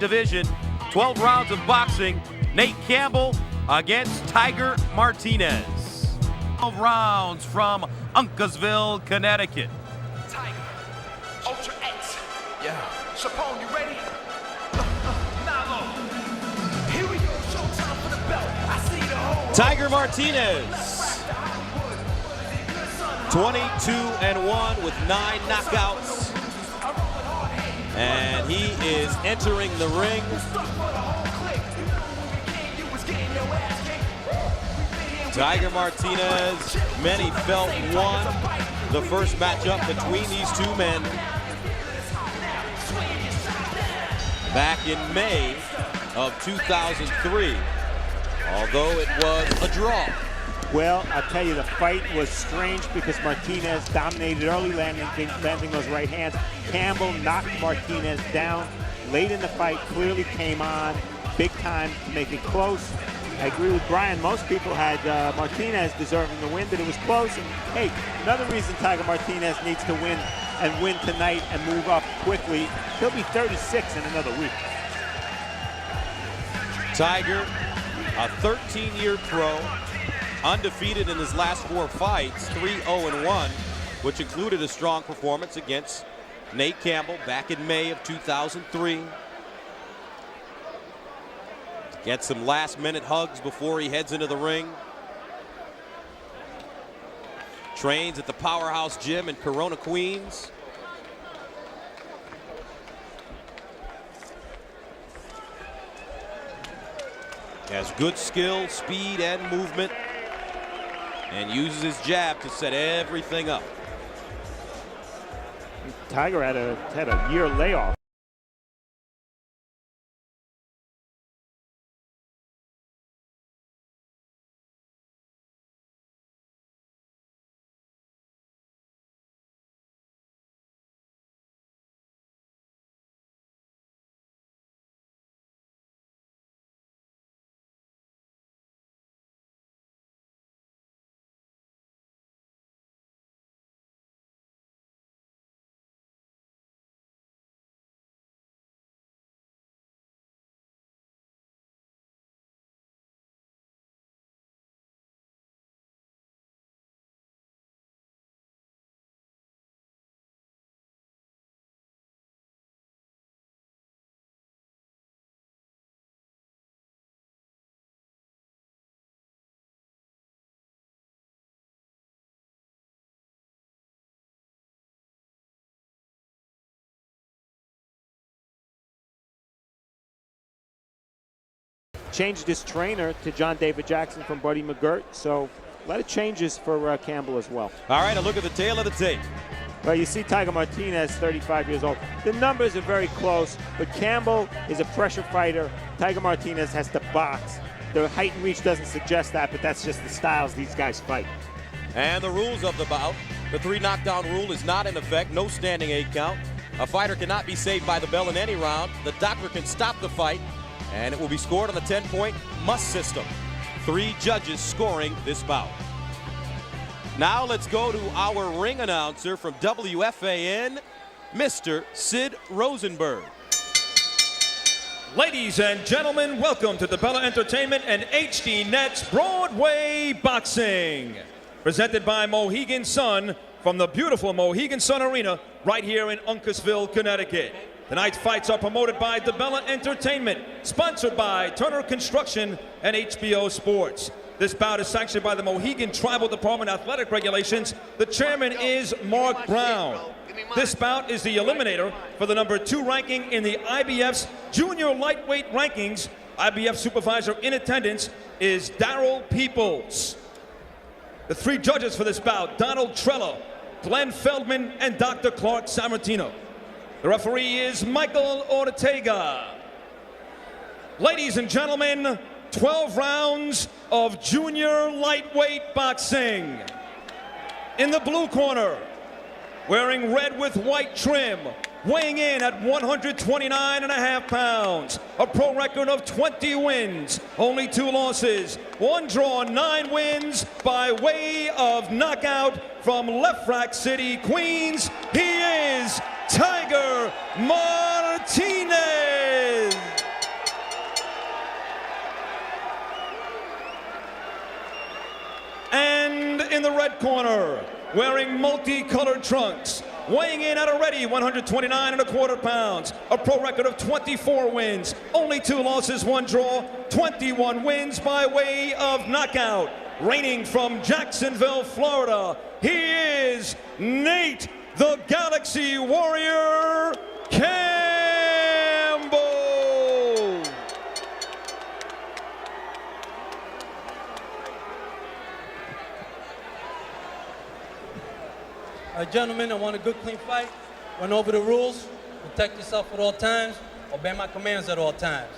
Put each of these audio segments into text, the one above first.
division. 12 rounds of boxing. Nate Campbell against Tiger Martinez. 12 rounds from Uncasville, Connecticut. Tiger, Ultra X. Yeah. Chapone, you ready? Here we go, showtime for the belt. I see the whole Tiger Martinez, 22-1 with 9 knockouts. And he is entering the ring. Tiger Martinez, many felt, won the first matchup between these two men back in May of 2003, although it was a draw. Well, I'll tell you, the fight was strange because Martinez dominated early, landing those right hands. Campbell knocked Martinez down late in the fight, clearly came on big time to make it close. I agree with Brian. Most people had Martinez deserving the win, but it was close. And hey, another reason Tiger Martinez needs to win and win tonight and move up quickly. He'll be 36 in another week. Tiger, a 13-year pro, undefeated in his last 4 fights, 3-0-1, which included a strong performance against Nate Campbell back in May of 2003. Gets some last-minute hugs before he heads into the ring. Trains at the Powerhouse Gym in Corona, Queens. Has good skill, speed, and movement, and uses his jab to set everything up. Tiger had a year layoff. Changed his trainer to John David Jackson from Buddy McGirt, so a lot of changes for Campbell as well. All right, a look at the tail of the tape. Well, you see Tiger Martinez, 35 years old. The numbers are very close, but Campbell is a pressure fighter. Tiger Martinez has to box. The height and reach doesn't suggest that, but that's just the styles these guys fight. And the rules of the bout. The 3 knockdown rule is not in effect. No standing 8 count. A fighter cannot be saved by the bell in any round. The doctor can stop the fight, and it will be scored on the 10-point must system. 3 judges scoring this bout. Now let's go to our ring announcer from WFAN, Mr. Sid Rosenberg. Ladies and gentlemen, welcome to the Bella Entertainment and HD Net's Broadway Boxing. Presented by Mohegan Sun from the beautiful Mohegan Sun Arena right here in Uncasville, Connecticut. Tonight's fights are promoted by DeBella Entertainment, sponsored by Turner Construction and HBO Sports. This bout is sanctioned by the Mohegan Tribal Department Athletic Regulations. The chairman is Mark Brown. This bout is the eliminator for the number 2 ranking in the IBF's junior lightweight rankings. IBF supervisor in attendance is Darryl Peoples. The 3 judges for this bout, Donald Trello, Glenn Feldman, and Dr. Clark Sammartino. The referee is Michael Ortega. Ladies and gentlemen, 12 rounds of junior lightweight boxing. In the blue corner, wearing red with white trim, weighing in at 129.5 pounds, a pro record of 20 wins, only 2 losses, 1 draw, 9 wins by way of knockout from Left Rack City, Queens. He is Tiger Martinez. red corner, wearing multicolored trunks, weighing in at a ready 129.25 pounds, a pro record of 24 wins, only 2 losses, 1 draw, 21 wins by way of knockout. Reigning from Jacksonville, Florida, he is Nate the Galaxy Warrior Campbell. Gentlemen, I want a good, clean fight. Went over the rules. Protect yourself at all times. Obey my commands at all times.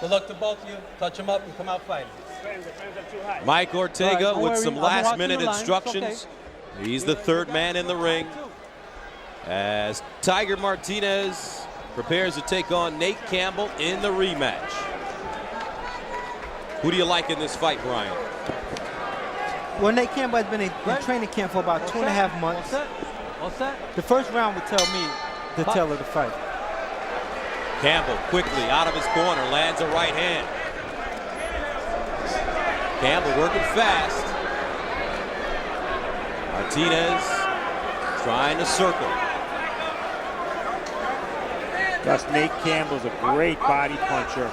Good luck to both of you. Touch them up and come out fighting. Mike Ortega Right, with some I'm last-minute watching the line. instructions. He's the 3rd man in the ring as Tiger Martinez prepares to take on Nate Campbell in the rematch. Who do you like in this fight, Brian? Well, Nate Campbell has been in training camp for about 2.5 months. The first round would tell me the tale of the fight. Campbell quickly out of his corner, lands a right hand. Campbell working fast. Martinez trying to circle. Gus, Nate Campbell's a great body puncher.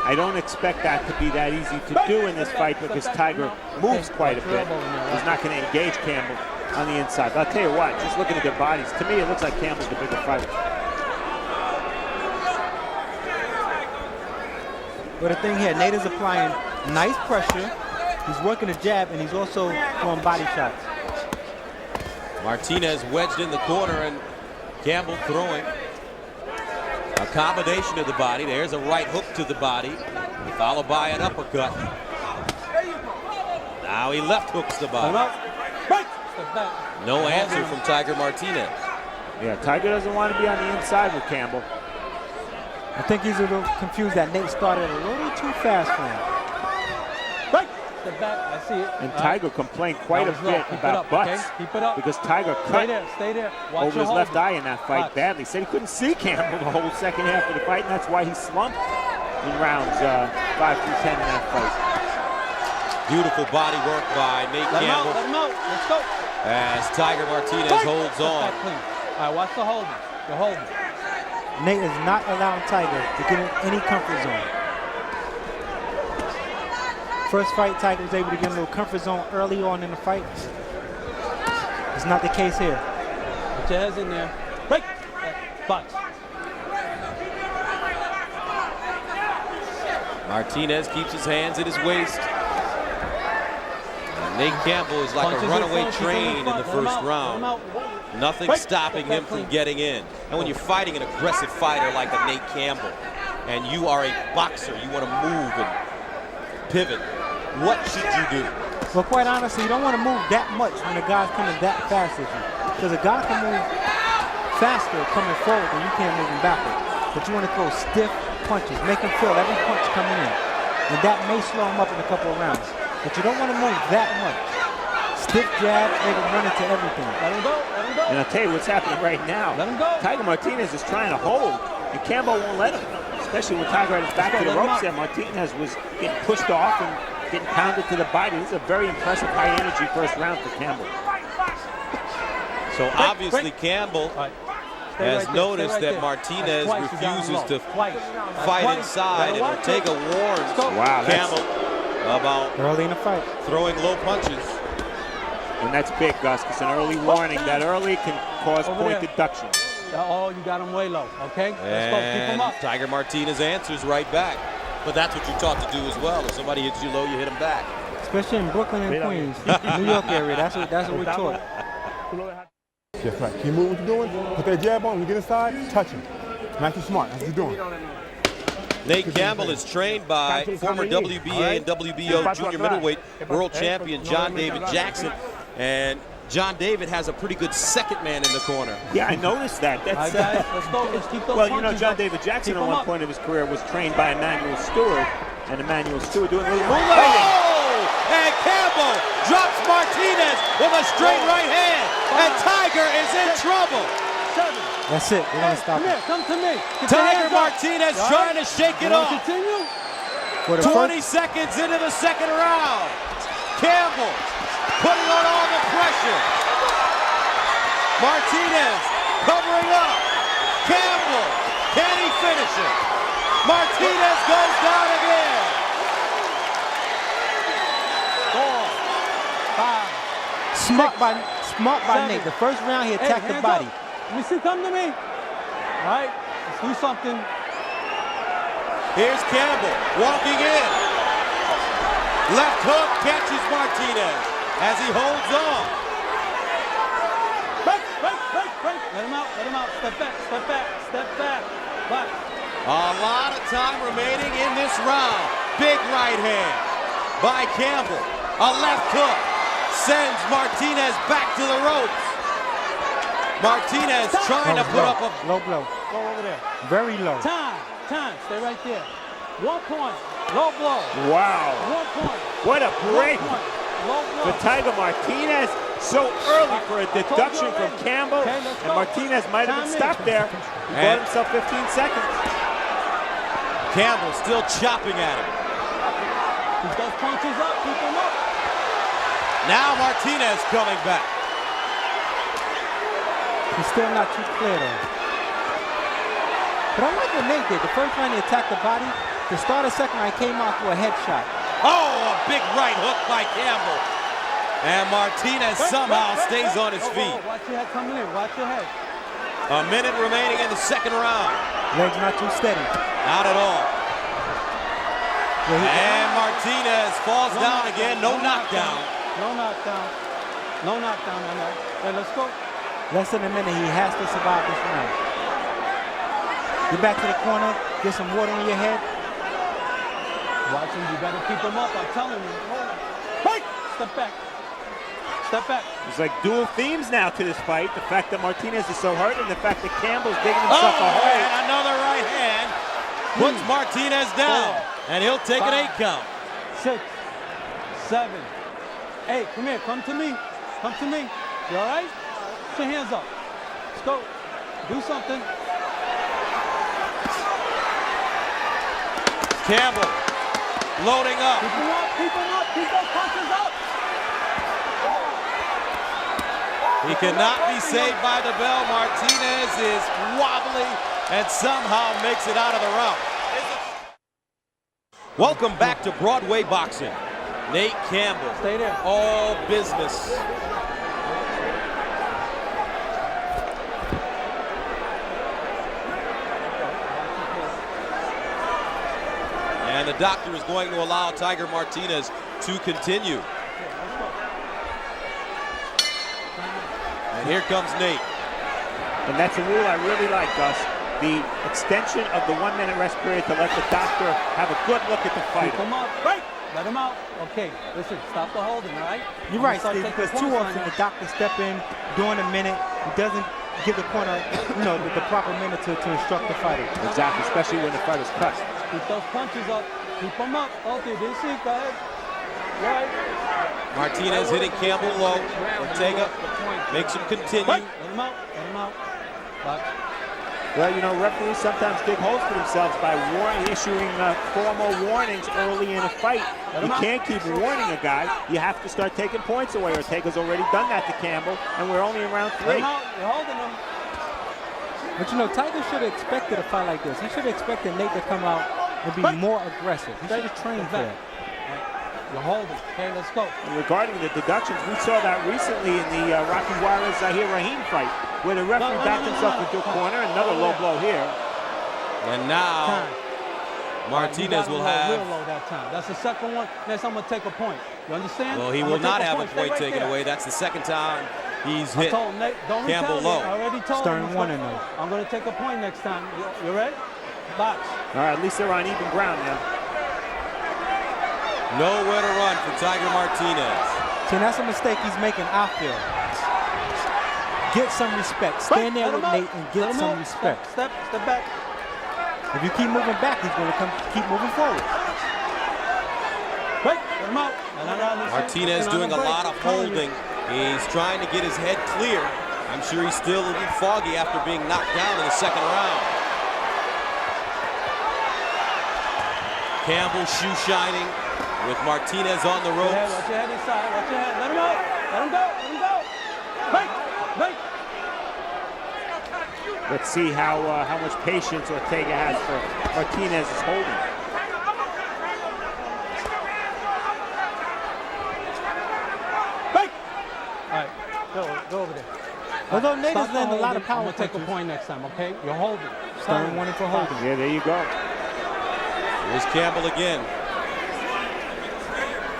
I don't expect that to be that easy to do in this fight because Tiger moves quite a bit. He's not going to engage Campbell on the inside. But I'll tell you what, just looking at their bodies, to me it looks like Campbell's the bigger fighter. But the thing here, Nate is applying nice pressure. He's working a jab, and he's also throwing body shots. Martinez wedged in the corner, and Campbell throwing. A combination of the body. There's a right hook to the body, followed by an uppercut. Now he left hooks the body. No answer from Tiger Martinez. Yeah, Tiger doesn't want to be on the inside with Campbell. I think he's a little confused that Nate started a little too fast for him. Step back. I see it. And Tiger complained quite a bit about butts because Tiger cut Stay there. over his left eye in that fight badly. Said he couldn't see Campbell the whole second half of the fight, and that's why he slumped in rounds 5 through 10 in that fight. Beautiful body work by Nate Campbell. Let him out. Let's go. As Tiger Martinez holds on. All right, watch the holding. The holding. Nate is not allowing Tiger to get in any comfort zone. First fight, Tiger was able to get a little comfort zone early on in the fight. It's not the case here. Put your heads in there. Break. Box. Martinez keeps his hands at his waist. And Nate Campbell is like a runaway train in the first round. Nothing stopping him from getting in. And when you're fighting an aggressive fighter like a Nate Campbell, and you are a boxer, you want to move and pivot, what should you do? Well, quite honestly, you don't want to move that much when a guy's coming that fast at you. Because a guy can move faster coming forward than you can moving backward. But you want to throw stiff punches, make him feel every punch coming in. And that may slow him up in a couple of rounds. But you don't want to move that much. Stiff jab, make him run into everything. Let him go. Let him go. And I'll tell you what's happening right now. Let him go. Tiger Martinez is trying to hold, and Campbell won't let him. Especially when Tiger had his back to the ropes there. Martinez was getting pushed off and getting pounded to the body. This is a very impressive high-energy first round for Campbell. So obviously Campbell has noticed that Martinez refuses to fight inside, and Ortega warns Campbell about early in the fight throwing low punches. And that's big, Gus, because an early warning, that early can cause point deduction. Oh, you got him way low, okay? Let's go, keep him up. Tiger Martinez answers right back. But that's what you're taught to do as well. If somebody hits you low, you hit them back. Especially in Brooklyn and Queens, New York area. That's what we're taught. That's right. Keep moving what you're doing. Put that jab on. When you get inside, touch him. Not too smart. That's what you're doing. Nate Campbell is trained by former WBA and WBO junior middleweight world champion John David Jackson. And John David has a pretty good second man in the corner. Yeah, I noticed that. That's guys, let's go. Let's keep those well, you know, punches John up. David Jackson Keep at him one up. point of his career was trained by Emmanuel Stewart, and Emmanuel Stewart doing a little moonlighting. Oh! And Campbell drops Martinez with a straight right hand, and Tiger is in trouble. That's it. We're gonna stop it. Come to me. Tiger Martinez trying to shake it off. Continue. 20 seconds into the second round. Campbell putting on all the pressure. Martinez covering up. Campbell, can he finish it? Martinez goes down again. 4, 5, smart by Nate. The first round he attacked the body. Let me see, come to me. All right, let's do something. Here's Campbell walking in. Left hook catches Martinez as he holds on. Break. Let him out. Step back. Back. A lot of time remaining in this round. Big right hand by Campbell. A left hook sends Martinez back to the ropes. Martinez trying to put up a low blow. Go over there. Very low. Time. Stay right there. 1 point. Low blow. Wow. 1 point. What a break 1 point. Low blow. for Tiger Martinez. So early for a deduction from Campbell. Okay, let's And go. Martinez might have been stopped there. He bought himself 15 seconds. Campbell still chopping at him. Keep those punches up. Keep them up. Now Martinez coming back. He's still not too clear though. But I like what Nate did. The first round he attacked the body. The start of second round came out for a headshot. Oh, a big right hook by Campbell. And Martinez somehow stays on his feet. Watch your head coming in. Watch your head. A minute remaining in the second round. Legs not too steady. Not at all. And Martinez falls down again. No knockdown. No knockdown. No knockdown on that. Hey, let's go. Less than a minute. He has to survive this round. Get back to the corner. Get some water on your head. Watch him. You better keep him up. I'm telling you. Break. Step back. There's like dual themes now to this fight. The fact that Martinez is so hurt and the fact that Campbell's digging himself a hole. And another right hand puts Martinez down. And he'll take an 8 count. 6, 7, 8. Come here. Come to me. You all right? Put your hands up. Let's go. Do something. Campbell loading up. Keep him up. Keep those punches up. He cannot be saved by the bell. Martinez is wobbly and somehow makes it out of the round. Welcome back to Broadway Boxing. Nate Campbell. Stay there. All business. And the doctor is going to allow Tiger Martinez to continue. And here comes Nate. And that's a rule I really like, Gus. The extension of the 1 minute rest period to let the doctor have a good look at the fighter. Keep him up. Break. Let him out. Okay, listen, stop the holding, all right? You're right, Steve, because too often the doctor step in during a minute. He doesn't give the corner, the proper minute to instruct the fighter. Exactly, especially when the fighter's cussed. Keep those punches up. Keep them up. Okay, didn't see. Go ahead. Right. Martinez hitting Campbell low. Ortega makes him continue. Let him out. Box. Well, referees sometimes dig holes for themselves by issuing formal warnings early in a fight. You can't keep warning a guy. You have to start taking points away. Ortega's already done that to Campbell, and we're only in round 3. You're holding him. But Tiger should have expected a fight like this. He should have expected Nate to come out and be more aggressive. He should have trained for that. You're holding. Okay, let's go. And regarding the deductions, we saw that recently in the Rocky Juarez Zahir Rahim fight, where the referee backed himself into a corner. Another low blow here. And now Martinez will have. Real low that time. That's the second one. Next, I'm gonna take a point. You understand? Well, he will not have a point taken away. That's the second time he's hit Campbell low. I already told Stern him. warning though. I'm gonna take a point next time. You ready? Box. All right, at least they're on even ground now. Nowhere to run for Tiger Martinez. See, that's a mistake he's making, I feel. Get some respect. Stand there with Nate and get some respect. Step back. If you keep moving back, he's going to keep moving forward. Break. Let him out. Martinez doing a lot of holding. He's trying to get his head clear. I'm sure he's still a little foggy after being knocked down in the second round. Campbell shoe shining, with Martinez on the ropes. Watch your head inside. Watch your head. Let him out. Let him go. Let him go. Break. Break. Let's see how much patience Ortega has for Martinez's holding. Break. All right. Go over there. Although Nate is letting a lot of power. I'm going to take a point next time, okay? You're holding. Stern warning for holding. Yeah, there you go. Here's Campbell again.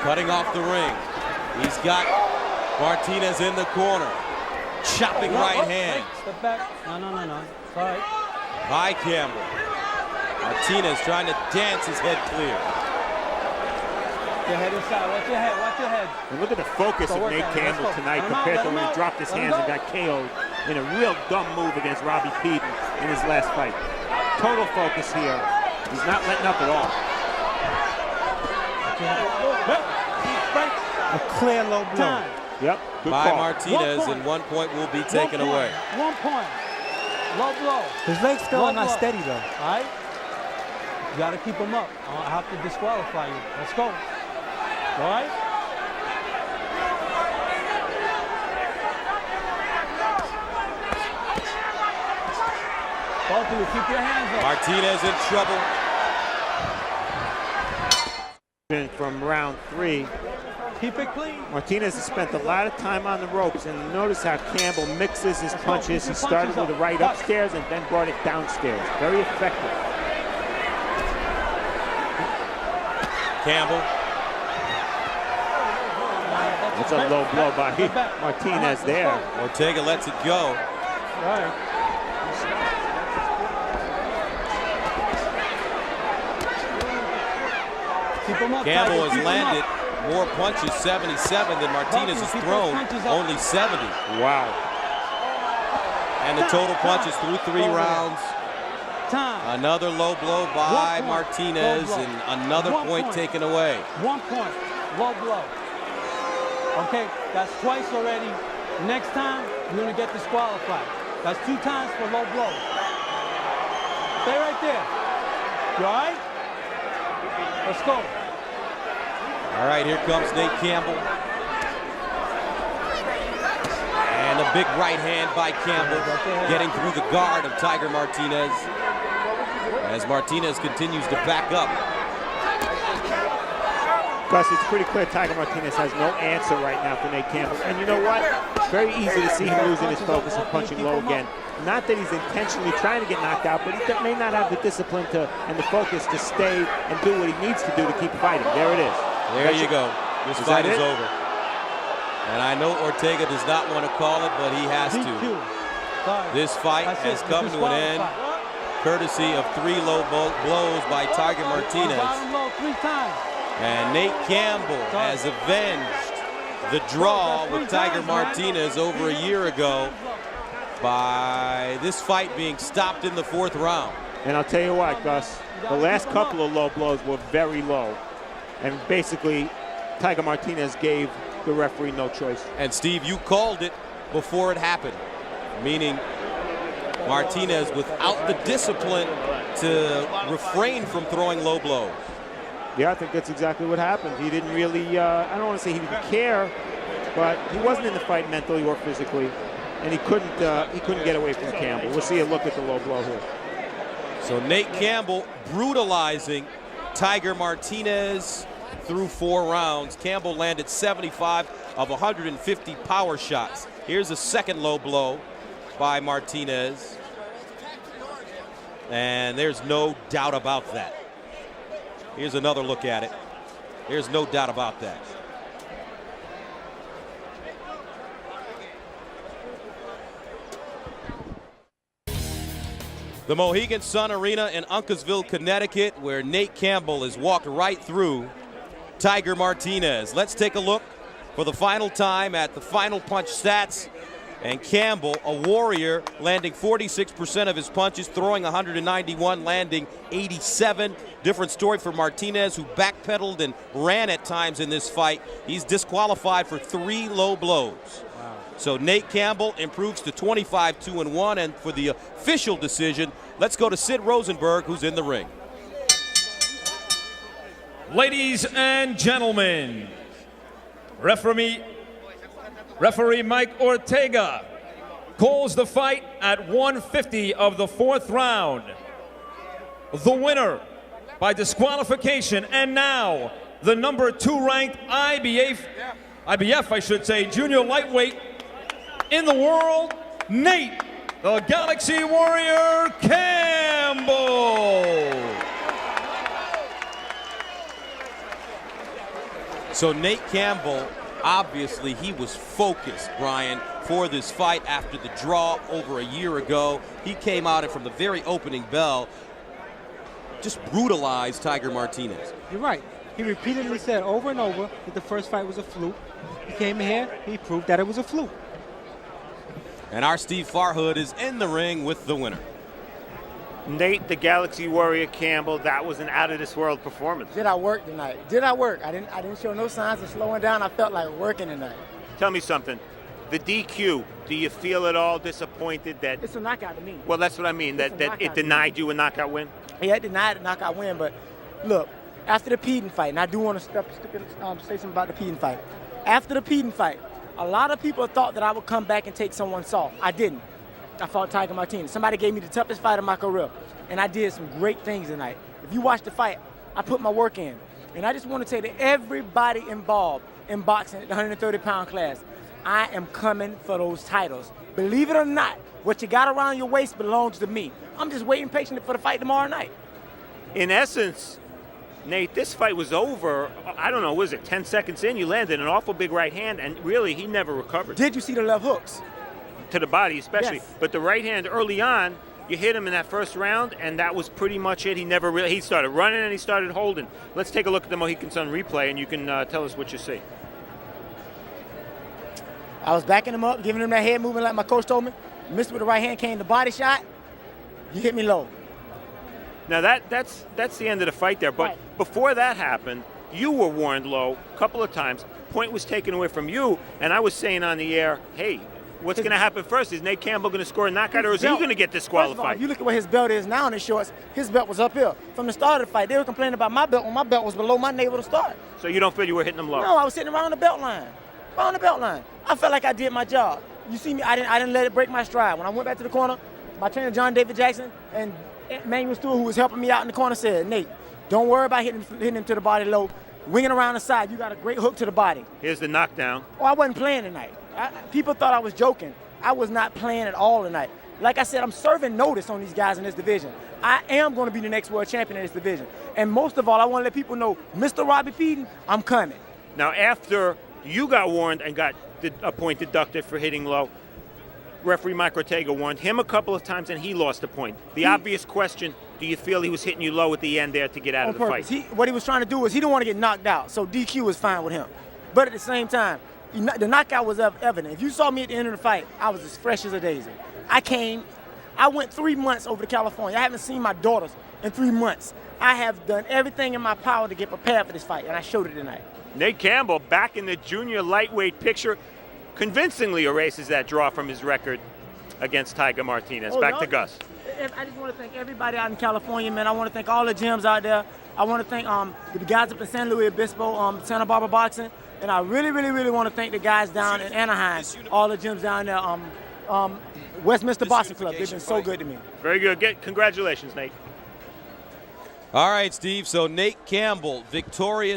Cutting off the ring. He's got Martinez in the corner. Chopping right hand. Step back. No. It's all right. By Campbell. Martinez trying to dance his head clear. Your head inside. Watch your head. Watch your head. And look at the focus of Nate Campbell tonight compared to when he dropped his hands and got KO'd in a real dumb move against Robbie Peden in his last fight. Total focus here. He's not letting up at all. A clear low blow. Yep. Good by call. Martinez, and 1 point will be taken away. 1 point. Low blow. His legs still are not steady though. All right. You got to keep him up. I have to disqualify you. Let's go. All right. Both of you, keep your hands up. Martinez in trouble. From round 3. Keep it clean. Martinez has spent a lot of time on the ropes, and notice how Campbell mixes his punches. He started with a right upstairs and then brought it downstairs. Very effective. Campbell. It's a low blow by Martinez there. Ortega lets it go. All right. Keep him up, Campbell Tiger. has landed more punches, 77, than Martinez has thrown, only 70. Wow. And the total punches through 3 rounds. Time. Another low blow by Martinez, and another point taken away. 1 point. Low blow. Okay, that's twice already. Next time, you're going to get disqualified. That's 2 times for low blow. Stay right there. You all right? Let's go. All right, here comes Nate Campbell. And a big right hand by Campbell, getting through the guard of Tiger Martinez, as Martinez continues to back up. Gus, it's pretty clear Tiger Martinez has no answer right now for Nate Campbell. And you know what? Very easy to see him losing his focus and punching low again. Not that he's intentionally trying to get knocked out, but he may not have the discipline and the focus to stay and do what he needs to do to keep fighting. There it is. There you go. This fight is over. And I know Ortega does not want to call it, but he has to. This fight has come to an end, courtesy of 3 low blows by Tiger Martinez. And Nate Campbell has avenged the draw with Tiger Martinez over a year ago by this fight being stopped in the 4th round. And I'll tell you what, Gus, the last couple of low blows were very low. And basically, Tiger Martinez gave the referee no choice. And Steve, you called it before it happened, meaning Martinez without the discipline to refrain from throwing low blows. Yeah, I think that's exactly what happened. He didn't really, I don't want to say he didn't care, but he wasn't in the fight mentally or physically, and he couldn't get away from Campbell. We'll see a look at the low blow here. So Nate Campbell brutalizing Tiger Martinez through 4 rounds. Campbell landed 75 of 150 power shots. Here's a second low blow by Martinez. And there's no doubt about that. Here's another look at it. There's no doubt about that. The Mohegan Sun Arena in Uncasville, Connecticut, where Nate Campbell has walked right through Tiger Martinez. Let's take a look for the final time at the final punch stats. And Campbell, a warrior, landing 46% of his punches, throwing 191, landing 87. Different story for Martinez, who backpedaled and ran at times in this fight. He's disqualified for 3 low blows. Wow. So Nate Campbell improves to 25-2-1, and for the official decision, let's go to Sid Rosenberg, who's in the ring. Ladies and gentlemen, referee Mike Ortega calls the fight at 150 of the 4th round. The winner by disqualification, and now the number 2 ranked IBF, I should say, junior lightweight in the world, Nate, the Galaxy Warrior Campbell. So Nate Campbell, obviously he was focused, Brian, for this fight after the draw over a year ago. He came out and from the very opening bell, just brutalized Tiger Martinez. You're right. He repeatedly said over and over that the first fight was a fluke. He came in here, he proved that it was a fluke. And our Steve Farhood is in the ring with the winner. Nate, the Galaxy Warrior Campbell, that was an out-of-this-world performance. Did I work tonight? Did I work? I didn't show no signs of slowing down. I felt like working tonight. Tell me something. The DQ, do you feel at all disappointed that... It's a knockout to me. Well, that's what I mean, that it denied you a knockout win? Yeah, it denied a knockout win, but look, after the Peden fight, and I do want to say something about the Peden fight. After the Peden fight, a lot of people thought that I would come back and take someone soft. I didn't. I fought Tiger Martinez. Somebody gave me the toughest fight of my career, and I did some great things tonight. If you watch the fight, I put my work in. And I just want to tell you to everybody involved in boxing at the 130-pound class, I am coming for those titles. Believe it or not, what you got around your waist belongs to me. I'm just waiting patiently for the fight tomorrow night. In essence, Nate, this fight was over, I don't know, was it 10 seconds in? You landed an awful big right hand, and really, he never recovered. Did you see the left hooks? To the body especially. Yes. But the right hand early on, you hit him in that first round, and that was pretty much it. He started running and he started holding. Let's take a look at the Mohican Sun replay, and you can tell us what you see. I was backing him up, giving him that head movement like my coach told me. Missed with the right hand, came the body shot. He hit me low. Now that's the end of the fight there. But before that happened, you were warned low a couple of times. Point was taken away from you, and I was saying on the air, hey, what's going to happen first? Is Nate Campbell going to score a knockout, or is he going to get disqualified? First of all, if you look at where his belt is now in his shorts, his belt was up here. From the start of the fight, they were complaining about my belt when my belt was below my navel to start. So you don't feel you were hitting him low? No, I was sitting around the belt line. Around the belt line. I felt like I did my job. You see me, I didn't let it break my stride. When I went back to the corner, my trainer, John David Jackson, and Manuel Stewart, who was helping me out in the corner, said, Nate, don't worry about hitting him to the body low. Winging around the side, you got a great hook to the body. Here's the knockdown. Oh, I wasn't playing tonight. People thought I was joking. I was not playing at all tonight. Like I said, I'm serving notice on these guys in this division. I am going to be the next world champion in this division. And most of all, I want to let people know, Mr. Robbie Peden, I'm coming. Now, after you got warned and got a point deducted for hitting low, referee Mike Ortega warned him a couple of times, and he lost a point. The obvious question, do you feel he was hitting you low at the end there to get out of the fight? What he was trying to do was he didn't want to get knocked out, so DQ was fine with him. But at the same time, the knockout was evident. If you saw me at the end of the fight, I was as fresh as a daisy. I went 3 months over to California. I haven't seen my daughters in 3 months. I have done everything in my power to get prepared for this fight, and I showed it tonight. Nate Campbell, back in the junior lightweight picture, convincingly erases that draw from his record against Tiger Martinez. Back to Gus. I just want to thank everybody out in California, man. I want to thank all the gyms out there. I want to thank the guys up in San Luis Obispo, Santa Barbara Boxing. And I really, really, really want to thank the guys down in Anaheim, all the gyms down there, Westminster Boxing Club. They've been so good to me. Very good. Congratulations, Nate. All right, Steve. So Nate Campbell, victorious.